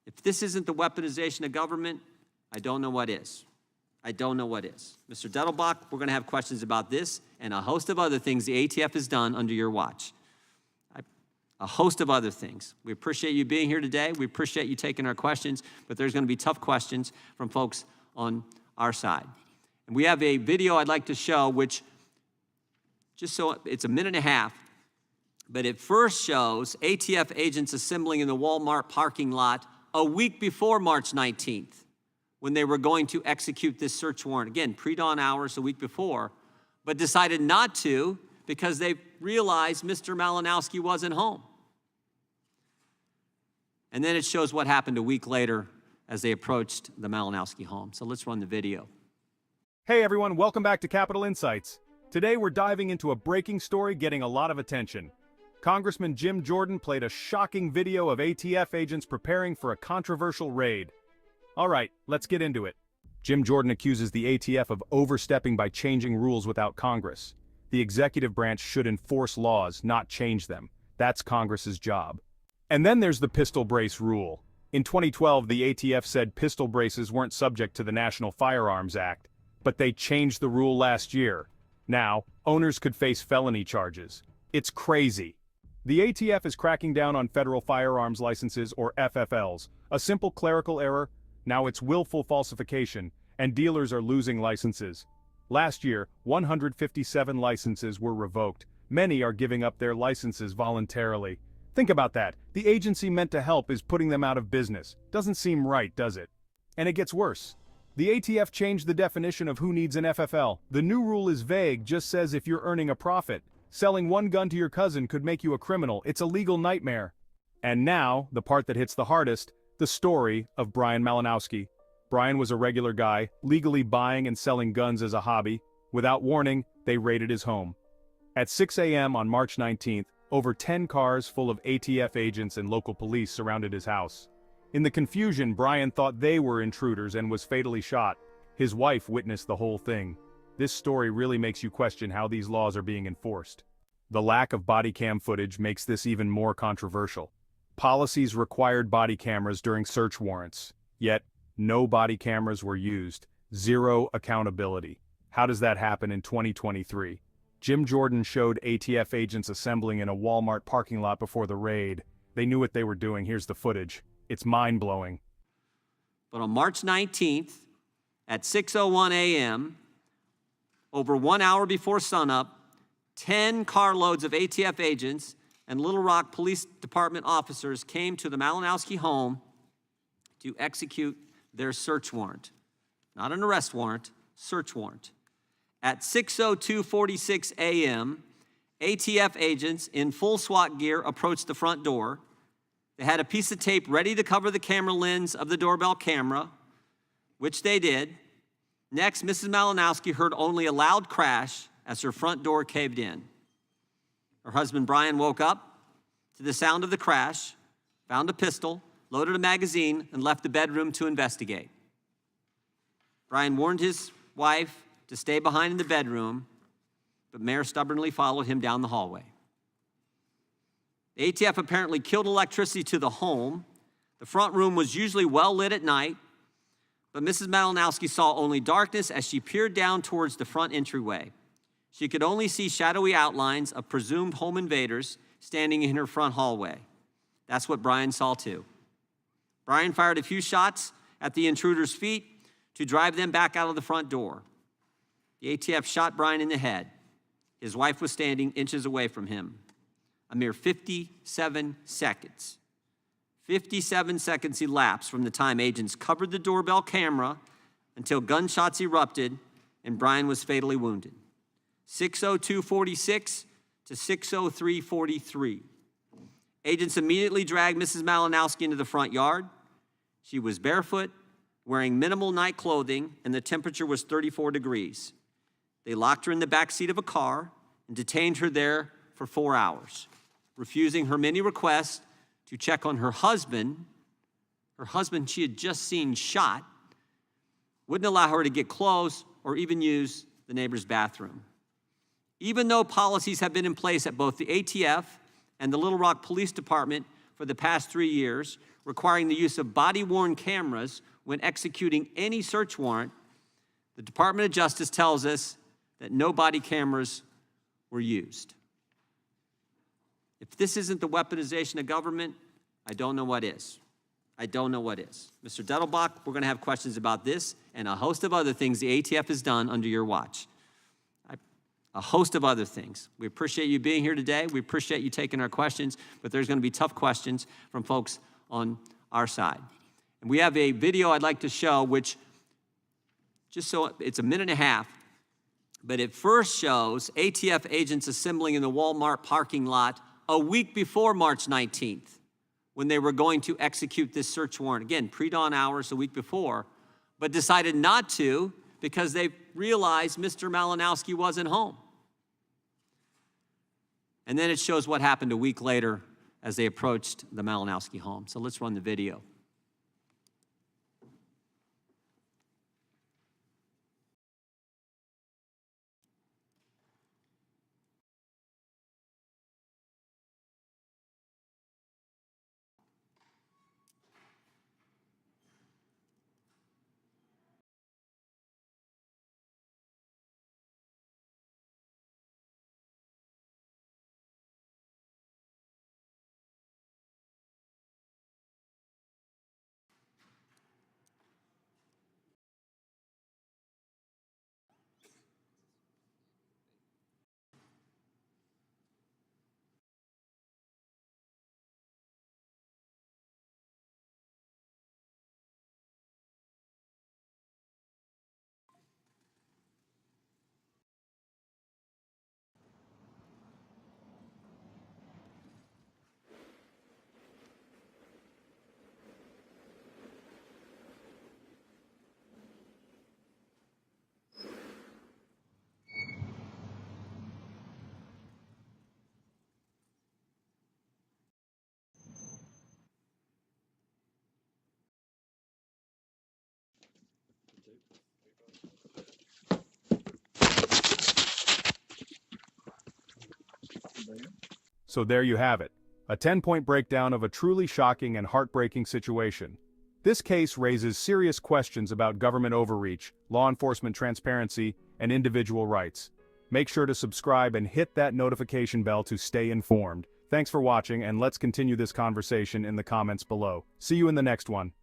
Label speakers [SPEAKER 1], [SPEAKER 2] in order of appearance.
[SPEAKER 1] If this isn't the weaponization of government, I don't know what is. I don't know what is. Mr. Dettelbach, we're going to have questions about this and a host of other things the ATF has done under your watch. A host of other things. We appreciate you being here today. We appreciate you taking our questions, but there's going to be tough questions from folks on our side. And we have a video I'd like to show, which just so it's a minute and a half, but it first shows ATF agents assembling in the Walmart parking lot a week before March 19th, when they were going to execute this search warrant. Again, pre-dawn hours a week before, but decided not to because they realized Mr. Malinowski wasn't home. And then it shows what happened a week later as they approached the Malinowski home. So let's run the video.
[SPEAKER 2] Hey everyone, welcome back to Capitol Insights. Today we're diving into a breaking story getting a lot of attention. Congressman Jim Jordan played a shocking video of ATF agents preparing for a controversial raid. Alright, let's get into it. Jim Jordan accuses the ATF of overstepping by changing rules without Congress. The executive branch should enforce laws, not change them. That's Congress's job. And then there's the pistol brace rule. In 2012, the ATF said pistol braces weren't subject to the National Firearms Act, but they changed the rule last year. Now, owners could face felony charges. It's crazy. The ATF is cracking down on federal firearms licenses, or FFLs. A simple clerical error, now it's willful falsification, and dealers are losing licenses. Last year, 157 licenses were revoked. Many are giving up their licenses voluntarily. Think about that. The agency meant to help is putting them out of business. Doesn't seem right, does it? And it gets worse. The ATF changed the definition of who needs an FFL. The new rule is vague, just says if you're earning a profit. Selling one gun to your cousin could make you a criminal. It's a legal nightmare. And now, the part that hits the hardest, the story of Brian Malinowski. Brian was a regular guy, legally buying and selling guns as a hobby. Without warning, they raided his home. At 6 a.m. on March 19th, over 10 cars full of ATF agents and local police surrounded his house. In the confusion, Brian thought they were intruders and was fatally shot. His wife witnessed the whole thing. This story really makes you question how these laws are being enforced. The lack of body cam footage makes this even more controversial. Policies required body cameras during search warrants, yet no body cameras were used. Zero accountability. How does that happen in 2023? Jim Jordan showed ATF agents assembling in a Walmart parking lot before the raid. They knew what they were doing. Here's the footage. It's mind-blowing.
[SPEAKER 1] But on March 19th, at 6:01 a.m., over 1 hour before sunup, 10 carloads of ATF agents and Little Rock Police Department officers came to the Malinowski home to execute their search warrant. Not an arrest warrant, search warrant. At 6:02:46 a.m., ATF agents in full SWAT gear approached the front door. They had a piece of tape ready to cover the camera lens of the doorbell camera, which they did. Next, Mrs. Malinowski heard only a loud crash as her front door caved in. Her husband, Brian, woke up to the sound of the crash, found a pistol, loaded a magazine, and left the bedroom to investigate. Brian warned his wife to stay behind in the bedroom, but Mayor stubbornly followed him down the hallway. The ATF apparently killed electricity to the home. The front room was usually well lit at night, but Mrs. Malinowski saw only darkness as she peered down towards the front entryway. She could only see shadowy outlines of presumed home invaders standing in her front hallway. That's what Brian saw too. Brian fired a few shots at the intruders' feet to drive them back out of the front door. The ATF shot Brian in the head. His wife was standing inches away from him. A mere 57 seconds. 57 seconds elapsed from the time agents covered the doorbell camera until gunshots erupted and Brian was fatally wounded. 6:02:46 to 6:03:43. Agents immediately dragged Mrs. Malinowski into the front yard. She was barefoot, wearing minimal night clothing, and the temperature was 34 degrees. They locked her in the back seat of a car and detained her there for 4 hours, refusing her many requests to check on her husband she had just seen shot, wouldn't allow her to get close or even use the neighbor's bathroom. Even though policies have been in place at both the ATF and the Little Rock Police Department for the past 3 years, requiring the use of body-worn cameras when executing any search warrant, the Department of Justice tells us that no body cameras were used. If this isn't the weaponization of government, I don't know what is. I don't know what is. Mr. Dettelbach, we're going to have questions about this and a host of other things the ATF has done under your watch. A host of other things. We appreciate you being here today. We appreciate you taking our questions, but there's going to be tough questions from folks on our side. And we have a video I'd like to show, which, just so it's a minute and a half, but it first shows ATF agents assembling in the Walmart parking lot a week before March 19th, when they were going to execute this search warrant. Again, pre-dawn hours a week before, but decided not to because they realized Mr. Malinowski wasn't home. And then it shows what happened a week later as they approached the Malinowski home. So let's run the video.
[SPEAKER 2] So there you have it, a 10-point breakdown of a truly shocking and heartbreaking situation. This case raises serious questions about government overreach, law enforcement transparency, and individual rights. Make sure to subscribe and hit that notification bell to stay informed. Thanks for watching, and let's continue this conversation in the comments below. See you in the next one.